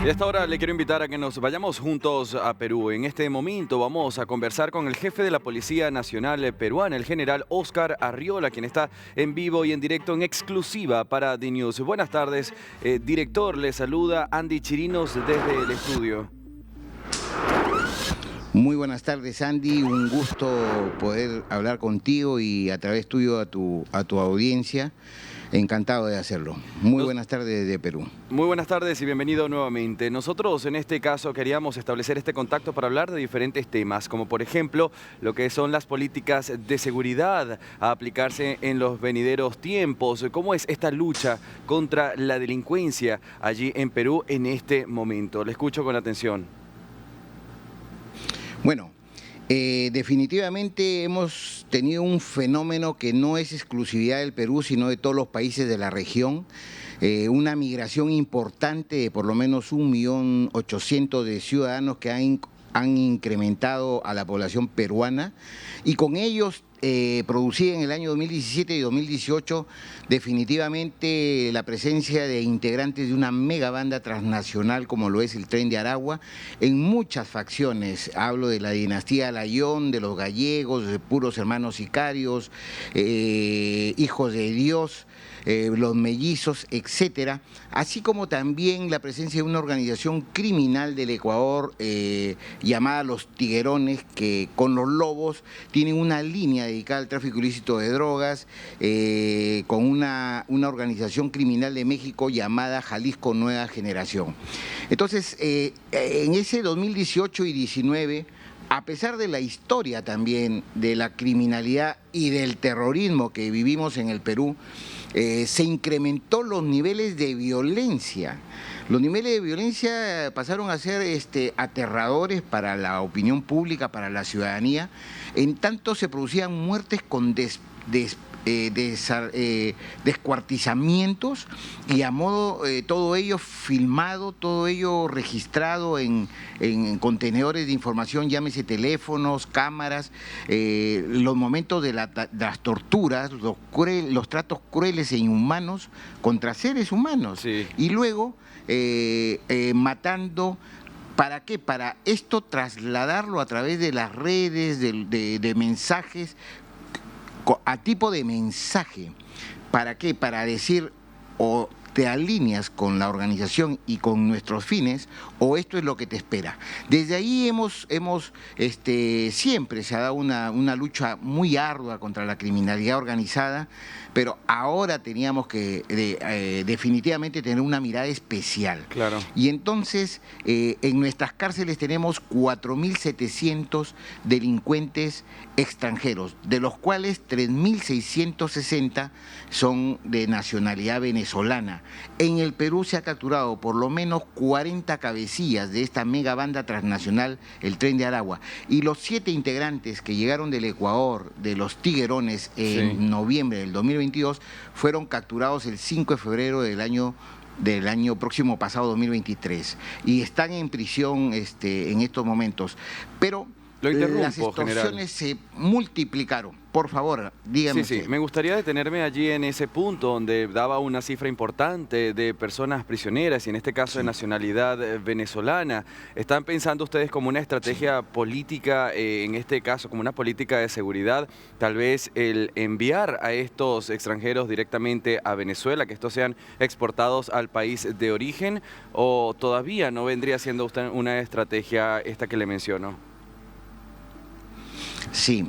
Y a esta hora le quiero invitar a que nos vayamos juntos a Perú. En este momento vamos a conversar con el jefe de la Policía Nacional Peruana, el general Óscar Arriola, quien está en vivo y en directo en exclusiva para DNews. Buenas tardes, director. Le saluda Andy Chirinos desde el estudio. Muy buenas tardes, Andy. Un gusto poder hablar contigo y a través tuyo a tu audiencia. Encantado de hacerlo. Muy buenas tardes de Perú. Muy buenas tardes y bienvenido nuevamente. Nosotros en este caso queríamos establecer este contacto para hablar de diferentes temas, como por ejemplo lo que son las políticas de seguridad a aplicarse en los venideros tiempos. ¿Cómo es esta lucha contra la delincuencia allí en Perú en este momento? Le escucho con atención. Bueno, definitivamente hemos tenido un fenómeno que no es exclusividad del Perú, sino de todos los países de la región. Una migración importante de por lo menos 1.800.000 de ciudadanos que han incrementado a la población peruana y con ellos producida en el año 2017 y 2018 definitivamente la presencia de integrantes de una mega banda transnacional como lo es el Tren de Aragua en muchas facciones. Hablo de la dinastía Layón, de los gallegos, de puros hermanos sicarios, hijos de Dios, los mellizos, etcétera, así como también la presencia de una organización criminal del Ecuador llamada Los Tiguerones, que con los Lobos tienen una línea dedicada al tráfico ilícito de drogas, con una organización criminal de México llamada Jalisco Nueva Generación. Entonces, en ese 2018 y 19, a pesar de la historia también de la criminalidad y del terrorismo que vivimos en el Perú, se incrementó los niveles de violencia. Los niveles de violencia pasaron a ser aterradores para la opinión pública, para la ciudadanía, en tanto se producían muertes con descuartizamientos y a modo todo ello filmado, todo ello registrado en contenedores de información, llámese teléfonos, cámaras, los momentos de las torturas, los tratos crueles e inhumanos contra seres humanos, sí. Y luego matando. ¿Para qué? Para esto trasladarlo a través de las redes, de mensajes, a tipo de mensaje. ¿Para qué? Para decir o te alineas con la organización y con nuestros fines, o esto es lo que te espera. Desde ahí siempre se ha dado una lucha muy ardua contra la criminalidad organizada, pero ahora teníamos que definitivamente tener una mirada especial. Claro. Y entonces en nuestras cárceles tenemos 4.700 delincuentes extranjeros, de los cuales 3.660 son de nacionalidad venezolana. En el Perú se ha capturado por lo menos 40 cabecillas de esta mega banda transnacional, el Tren de Aragua. Y los 7 integrantes que llegaron del Ecuador, de los Tiguerones, en noviembre del 2022, fueron capturados el 5 de febrero del año próximo pasado, 2023. Y están en prisión en estos momentos. Pero las extorsiones, general, se multiplicaron. Por favor, dígame. Sí, me gustaría detenerme allí en ese punto donde daba una cifra importante de personas prisioneras y en este caso de nacionalidad venezolana. ¿Están pensando ustedes como una estrategia política, en este caso como una política de seguridad, tal vez el enviar a estos extranjeros directamente a Venezuela, que estos sean exportados al país de origen, o todavía no vendría siendo usted una estrategia esta que le menciono? Sí,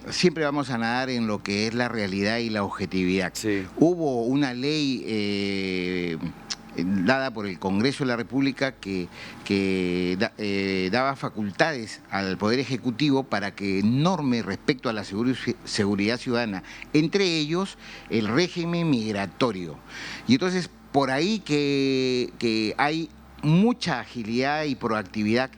siempre vamos a nadar en lo que es la realidad y la objetividad. Sí. Hubo una ley dada por el Congreso de la República que daba facultades al Poder Ejecutivo para que norme respecto a la seguridad ciudadana, entre ellos el régimen migratorio. Y entonces por ahí que hay mucha agilidad y proactividad,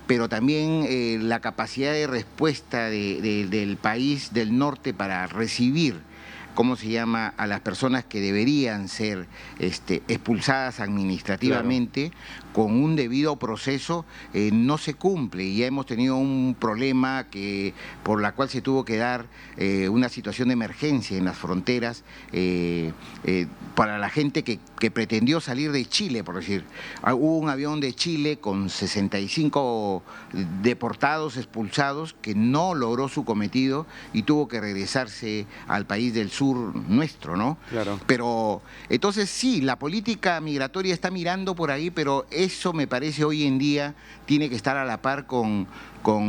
pero también la capacidad de respuesta del país del norte para recibir ¿cómo se llama?, a las personas que deberían ser expulsadas administrativamente, con un debido proceso, no se cumple. Y ya hemos tenido un problema por la cual se tuvo que dar una situación de emergencia en las fronteras para la gente que pretendió salir de Chile, por decir. Hubo un avión de Chile con 65 deportados, expulsados, que no logró su cometido y tuvo que regresarse al país del sur nuestro, ¿no? Claro. Pero entonces sí, la política migratoria está mirando por ahí, pero eso me parece hoy en día tiene que estar a la par con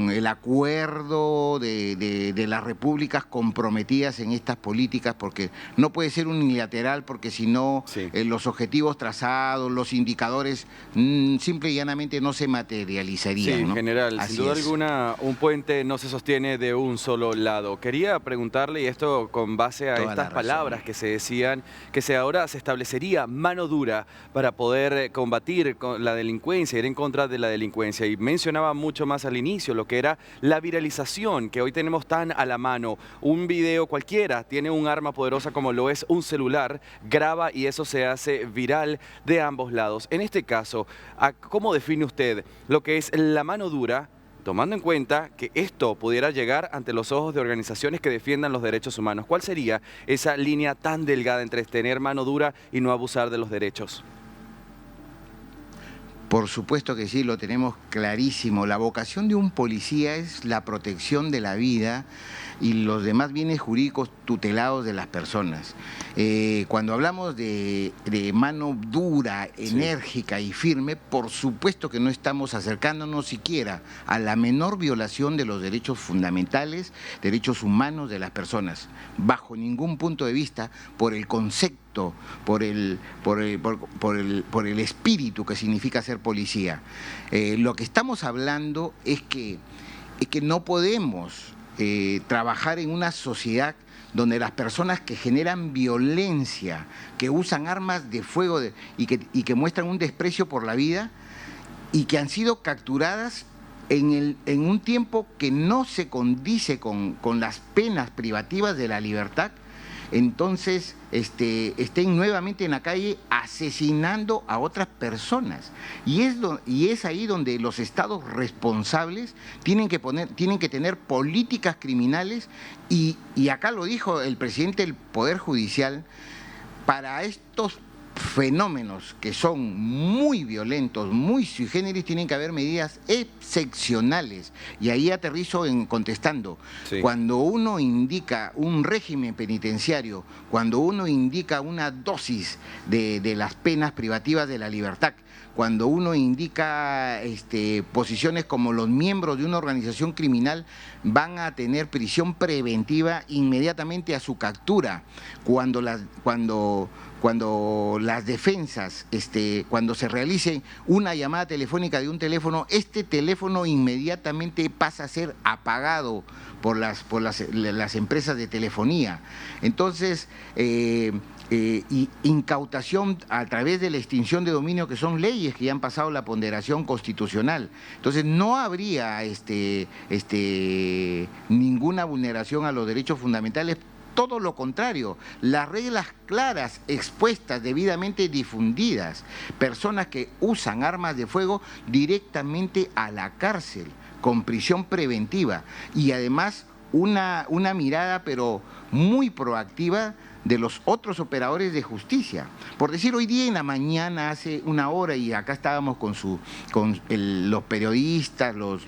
el acuerdo de las repúblicas comprometidas en estas políticas, porque no puede ser unilateral, porque si no, sí, los objetivos trazados, los indicadores, simple y llanamente no se materializarían, sí, ¿no? general, Así sin duda es. alguna, un puente no se sostiene de un solo lado. Quería preguntarle, y esto con base a Toda la estas razón. palabras que se decían, que ahora se establecería mano dura para poder combatir con la delincuencia, ir en contra de la delincuencia. Y mencionaba mucho más al inicio lo que era la viralización, que hoy tenemos tan a la mano. Un video cualquiera tiene un arma poderosa como lo es un celular, graba y eso se hace viral de ambos lados. En este caso, ¿cómo define usted lo que es la mano dura, tomando en cuenta que esto pudiera llegar ante los ojos de organizaciones que defiendan los derechos humanos? ¿Cuál sería esa línea tan delgada entre tener mano dura y no abusar de los derechos? Por supuesto que sí, lo tenemos clarísimo. La vocación de un policía es la protección de la vida y los demás bienes jurídicos tutelados de las personas. Cuando hablamos de mano dura, enérgica y firme, por supuesto que no estamos acercándonos siquiera a la menor violación de los derechos fundamentales, derechos humanos de las personas, bajo ningún punto de vista, por el concepto, por el espíritu que significa ser policía. Lo que estamos hablando es que no podemos trabajar en una sociedad donde las personas que generan violencia, que usan armas de fuego y que muestran un desprecio por la vida y que han sido capturadas en un tiempo que no se condice con las penas privativas de la libertad, entonces estén nuevamente en la calle asesinando a otras personas. Y es ahí donde los estados responsables tienen que tener políticas criminales y acá lo dijo el presidente del Poder Judicial, para estos fenómenos que son muy violentos, muy sui generis, tienen que haber medidas excepcionales. Y ahí aterrizo contestando. Sí. Cuando uno indica un régimen penitenciario, cuando uno indica una dosis de las penas privativas de la libertad, cuando uno indica posiciones como los miembros de una organización criminal van a tener prisión preventiva inmediatamente a su captura, cuando las defensas, cuando se realice una llamada telefónica de un teléfono, este teléfono inmediatamente pasa a ser apagado por las empresas de telefonía. Entonces, y incautación a través de la extinción de dominio, que son leyes que ya han pasado la ponderación constitucional. Entonces no habría ninguna vulneración a los derechos fundamentales. Todo lo contrario, las reglas claras, expuestas, debidamente difundidas, personas que usan armas de fuego directamente a la cárcel, con prisión preventiva y además una mirada pero muy proactiva de los otros operadores de justicia. Por decir, hoy día en la mañana, hace una hora, y acá estábamos con los periodistas, los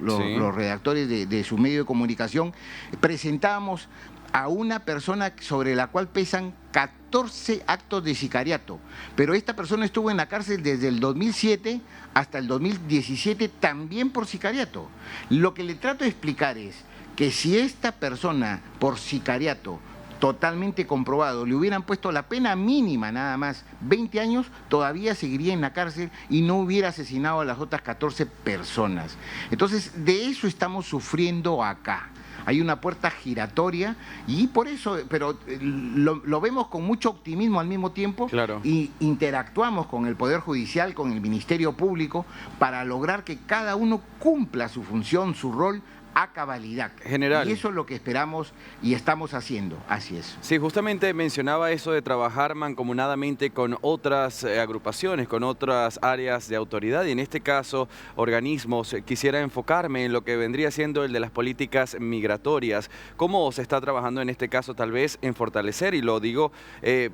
redactores de su medio de comunicación, presentábamos a una persona sobre la cual pesan 14 actos de sicariato, pero esta persona estuvo en la cárcel desde el 2007 hasta el 2017 también por sicariato. Lo que le trato de explicar es que si esta persona por sicariato totalmente comprobado le hubieran puesto la pena mínima nada más, 20 años, todavía seguiría en la cárcel y no hubiera asesinado a las otras 14 personas. Entonces, de eso estamos sufriendo acá. Hay una puerta giratoria y por eso, pero lo vemos con mucho optimismo al mismo tiempo. Claro. Y interactuamos con el Poder Judicial, con el Ministerio Público, para lograr que cada uno cumpla su función, su rol, a cabalidad. General. Y eso es lo que esperamos y estamos haciendo, así es. Sí, justamente mencionaba eso de trabajar mancomunadamente con otras agrupaciones, con otras áreas de autoridad y en este caso organismos. Quisiera enfocarme en lo que vendría siendo el de las políticas migratorias. ¿Cómo se está trabajando en este caso tal vez en fortalecer? Y lo digo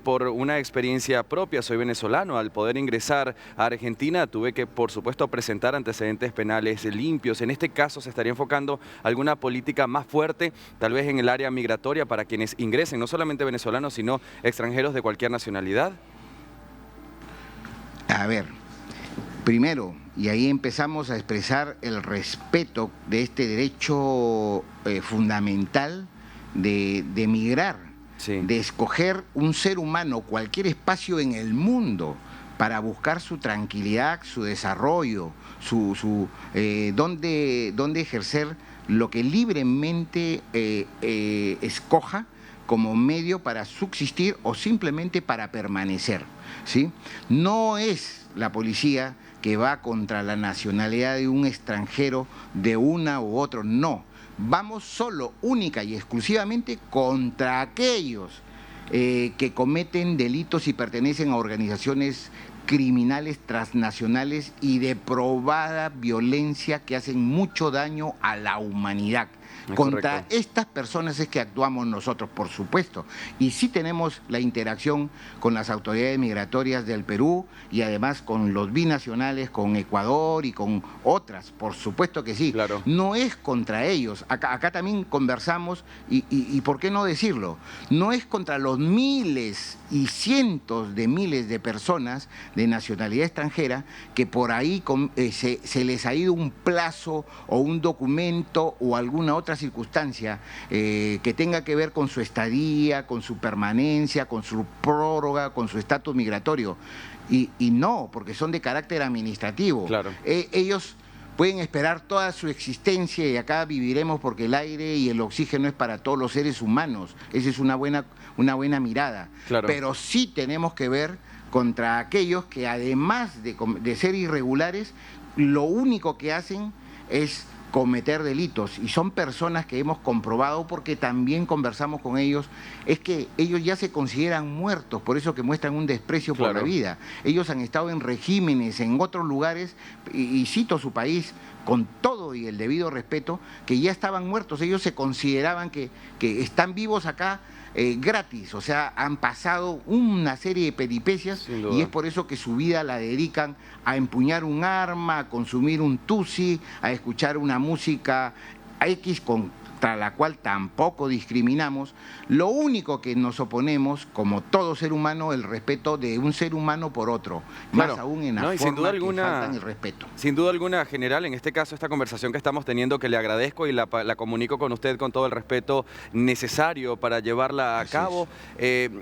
por una experiencia propia, soy venezolano. Al poder ingresar a Argentina tuve que, por supuesto, presentar antecedentes penales limpios. En este caso se estaría enfocando alguna política más fuerte, tal vez en el área migratoria para quienes ingresen, no solamente venezolanos, sino extranjeros de cualquier nacionalidad. A ver, primero, y ahí empezamos a expresar el respeto de este derecho fundamental de migrar, Sí. de escoger un ser humano, cualquier espacio en el mundo, para buscar su tranquilidad, su desarrollo, dónde ejercer lo que libremente escoja como medio para subsistir o simplemente para permanecer, ¿sí? No es la policía que va contra la nacionalidad de un extranjero de una u otro, no. Vamos solo, única y exclusivamente contra aquellos que cometen delitos y pertenecen a organizaciones criminales transnacionales y de probada violencia que hacen mucho daño a la humanidad. Contra Correcto. estas personas es que actuamos nosotros, por supuesto. Y sí tenemos la interacción con las autoridades migratorias del Perú y además con los binacionales, con Ecuador y con otras, por supuesto que sí. Claro. No es contra ellos. Acá también conversamos y ¿por qué no decirlo? No es contra los miles y cientos de miles de personas de nacionalidad extranjera que por ahí se les ha ido un plazo o un documento o alguna otra circunstancia que tenga que ver con su estadía, con su permanencia, con su prórroga, con su estatus migratorio. Y no, porque son de carácter administrativo. Claro. Ellos pueden esperar toda su existencia y acá viviremos porque el aire y el oxígeno es para todos los seres humanos. Esa es una buena mirada. Claro. Pero sí tenemos que ver contra aquellos que además de ser irregulares, lo único que hacen es cometer delitos y son personas que hemos comprobado porque también conversamos con ellos, es que ellos ya se consideran muertos, por eso que muestran un desprecio por la vida. Ellos han estado en regímenes en otros lugares y cito su país con todo y el debido respeto, que ya estaban muertos, ellos se consideraban que están vivos acá gratis, o sea, han pasado una serie de peripecias y es por eso que su vida la dedican a empuñar un arma, a consumir un tusi, a escuchar una música X contra la cual tampoco discriminamos. Lo único que nos oponemos, como todo ser humano, el respeto de un ser humano por otro, claro, más aún en la y forma sin duda que alguna, faltan el respeto. Sin duda alguna, general, en este caso esta conversación que estamos teniendo, que le agradezco y la comunico con usted con todo el respeto necesario para llevarla a cabo.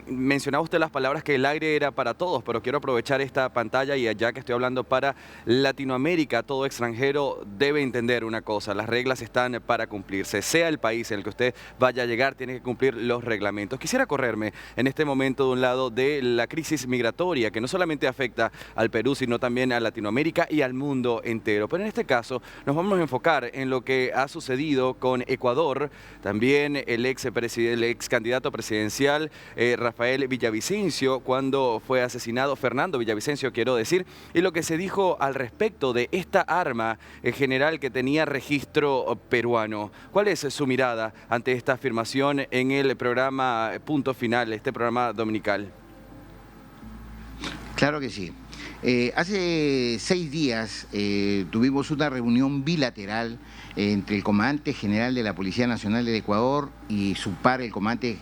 Mencionaba usted las palabras que el aire era para todos, pero quiero aprovechar esta pantalla y ya que estoy hablando para Latinoamérica, todo extranjero debe entender una cosa: las reglas están para cumplirse, sea el país en el que usted vaya a llegar, tiene que cumplir los reglamentos. Quisiera correrme en este momento de un lado de la crisis migratoria, que no solamente afecta al Perú, sino también a Latinoamérica y al mundo entero. Pero en este caso nos vamos a enfocar en lo que ha sucedido con Ecuador, también el ex candidato presidencial Rafael Villavicencio, cuando fue asesinado, Fernando Villavicencio quiero decir, y lo que se dijo al respecto de esta arma general que tenía registro peruano. ¿Cuál es su mirada ante esta afirmación en el programa Punto Final, este programa dominical? Claro que sí. Hace 6 días tuvimos una reunión bilateral entre el comandante general de la Policía Nacional del Ecuador y su par, el comandante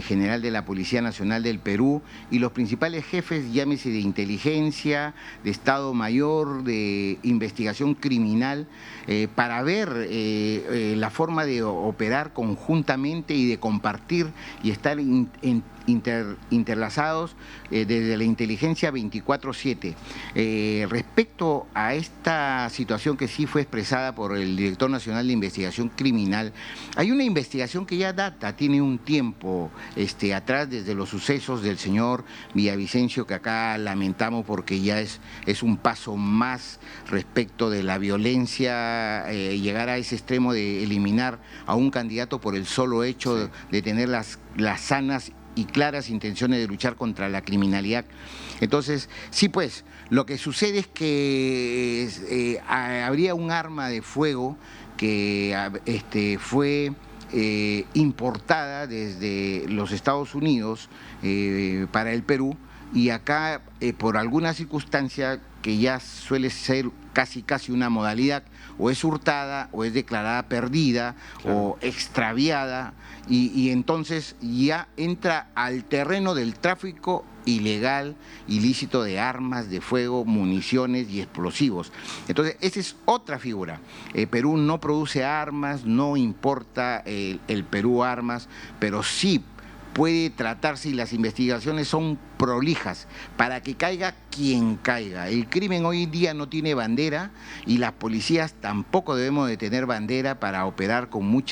general de la Policía Nacional del Perú, y los principales jefes, llámese de inteligencia, de Estado Mayor, de investigación criminal, para ver la forma de operar conjuntamente y de compartir y estar interlazados desde la inteligencia 24/7. Respecto a esta situación que sí fue expresada por el Director Nacional de Investigación Criminal, hay una investigación que ya data, tiene un tiempo atrás, desde los sucesos del señor Villavicencio, que acá lamentamos porque ya es un paso más respecto de la violencia, llegar a ese extremo de eliminar a un candidato por el solo hecho de tener las sanas y claras intenciones de luchar contra la criminalidad. Entonces, sí, pues, lo que sucede es que habría un arma de fuego que fue importada desde los Estados Unidos para el Perú, y acá, por alguna circunstancia que ya suele ser casi una modalidad, o es hurtada, o es declarada perdida, claro, o extraviada, y entonces ya entra al terreno del tráfico ilegal, ilícito de armas de fuego, municiones y explosivos. Entonces, esa es otra figura. Perú no produce armas, no importa el Perú armas, pero sí puede tratarse, y las investigaciones son prolijas, para que caiga quien caiga. El crimen hoy en día no tiene bandera, y las policías tampoco debemos de tener bandera para operar con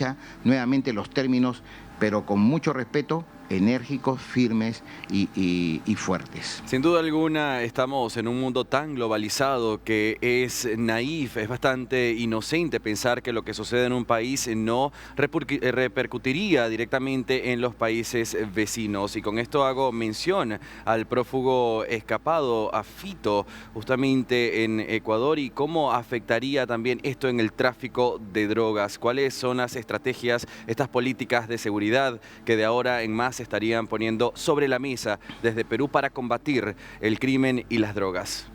nuevamente los términos, pero con mucho respeto, enérgicos, firmes y fuertes. Sin duda alguna estamos en un mundo tan globalizado que es naif, es bastante inocente pensar que lo que sucede en un país no repercutiría directamente en los países vecinos. Y con esto hago mención al prófugo escapado, a Fito, justamente en Ecuador, y cómo afectaría también esto en el tráfico de drogas. ¿Cuáles son las estrategias, estas políticas de seguridad que de ahora en más estarían poniendo sobre la mesa desde Perú para combatir el crimen y las drogas?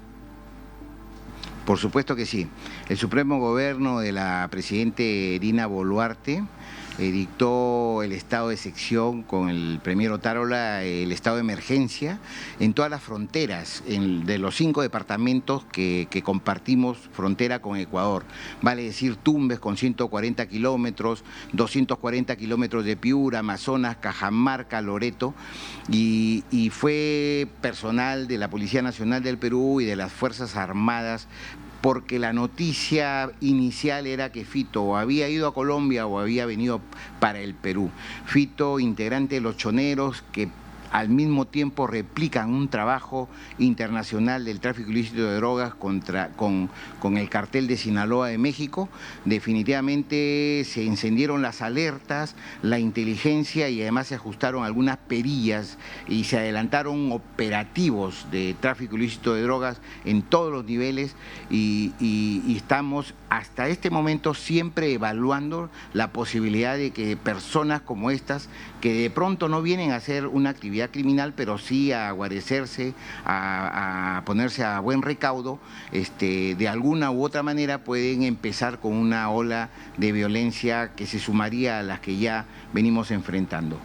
Por supuesto que sí. El Supremo Gobierno de la Presidenta Dina Boluarte dictó el estado de excepción con el premier Otárola, el estado de emergencia en todas las fronteras de los 5 departamentos que compartimos frontera con Ecuador. Vale decir Tumbes con 140 kilómetros, 240 kilómetros de Piura, Amazonas, Cajamarca, Loreto, y fue personal de la Policía Nacional del Perú y de las Fuerzas Armadas, porque la noticia inicial era que Fito o había ido a Colombia o había venido para el Perú. Fito, integrante de los Choneros, que al mismo tiempo replican un trabajo internacional del tráfico ilícito de drogas con el cartel de Sinaloa de México. Definitivamente se encendieron las alertas, la inteligencia, y además se ajustaron algunas perillas y se adelantaron operativos de tráfico ilícito de drogas en todos los niveles, y estamos hasta este momento siempre evaluando la posibilidad de que personas como estas, que de pronto no vienen a hacer una actividad criminal, pero sí a guarecerse, a ponerse a buen recaudo, de alguna u otra manera pueden empezar con una ola de violencia que se sumaría a las que ya venimos enfrentando.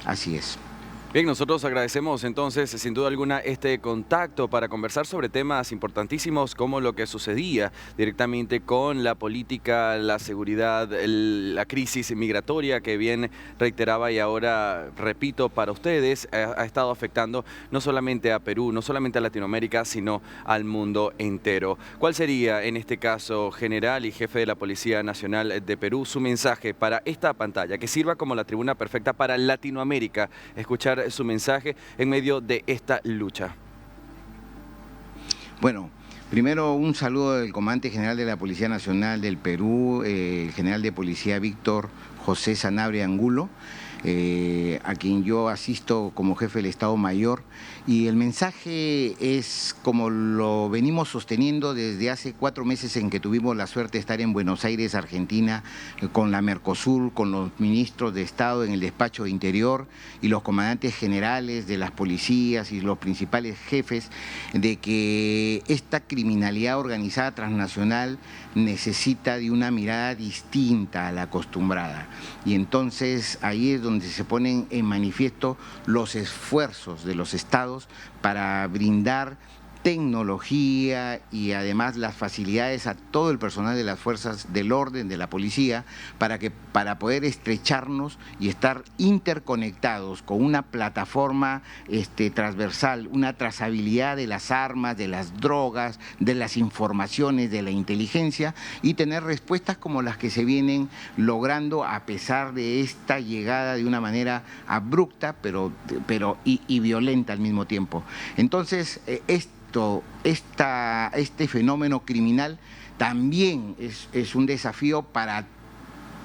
Así es. Bien, nosotros agradecemos entonces sin duda alguna este contacto para conversar sobre temas importantísimos como lo que sucedía directamente con la política, la seguridad, la crisis migratoria que bien reiteraba y ahora repito para ustedes, ha estado afectando no solamente a Perú, no solamente a Latinoamérica, sino al mundo entero. ¿Cuál sería en este caso, general y jefe de la Policía Nacional de Perú, su mensaje para esta pantalla que sirva como la tribuna perfecta para Latinoamérica? Escuchar su mensaje en medio de esta lucha. Bueno, primero un saludo del Comandante General de la Policía Nacional del Perú, el General de Policía Víctor José Sanabria Angulo, a quien yo asisto como jefe del Estado Mayor, y el mensaje es como lo venimos sosteniendo desde hace 4 meses en que tuvimos la suerte de estar en Buenos Aires, Argentina, con la Mercosur, con los ministros de Estado en el despacho de Interior y los comandantes generales de las policías y los principales jefes, de que esta criminalidad organizada transnacional necesita de una mirada distinta a la acostumbrada. Y entonces ahí es donde se ponen en manifiesto los esfuerzos de los estados para brindar tecnología y además las facilidades a todo el personal de las fuerzas del orden, de la policía, para poder estrecharnos y estar interconectados con una plataforma transversal, una trazabilidad de las armas, de las drogas, de las informaciones, de la inteligencia, y tener respuestas como las que se vienen logrando a pesar de esta llegada de una manera abrupta y violenta al mismo tiempo. Entonces, este fenómeno criminal también es un desafío para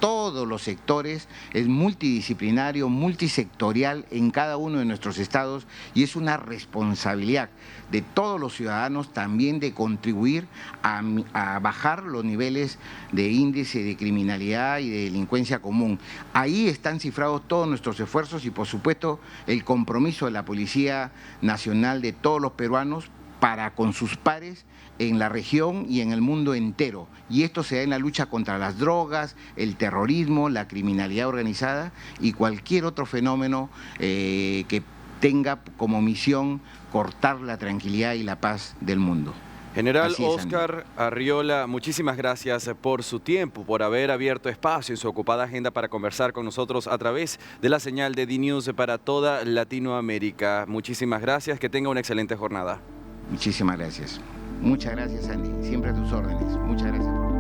todos los sectores, es multidisciplinario, multisectorial en cada uno de nuestros estados, y es una responsabilidad de todos los ciudadanos también de contribuir a bajar los niveles de índice de criminalidad y de delincuencia común. Ahí están cifrados todos nuestros esfuerzos y, por supuesto, el compromiso de la Policía Nacional, de todos los peruanos, para con sus pares en la región y en el mundo entero. Y esto se da en la lucha contra las drogas, el terrorismo, la criminalidad organizada y cualquier otro fenómeno que tenga como misión cortar la tranquilidad y la paz del mundo. General Óscar Arriola, muchísimas gracias por su tiempo, por haber abierto espacio en su ocupada agenda para conversar con nosotros a través de la señal de DNews para toda Latinoamérica. Muchísimas gracias, que tenga una excelente jornada. Muchísimas gracias. Muchas gracias, Andy. Siempre a tus órdenes. Muchas gracias.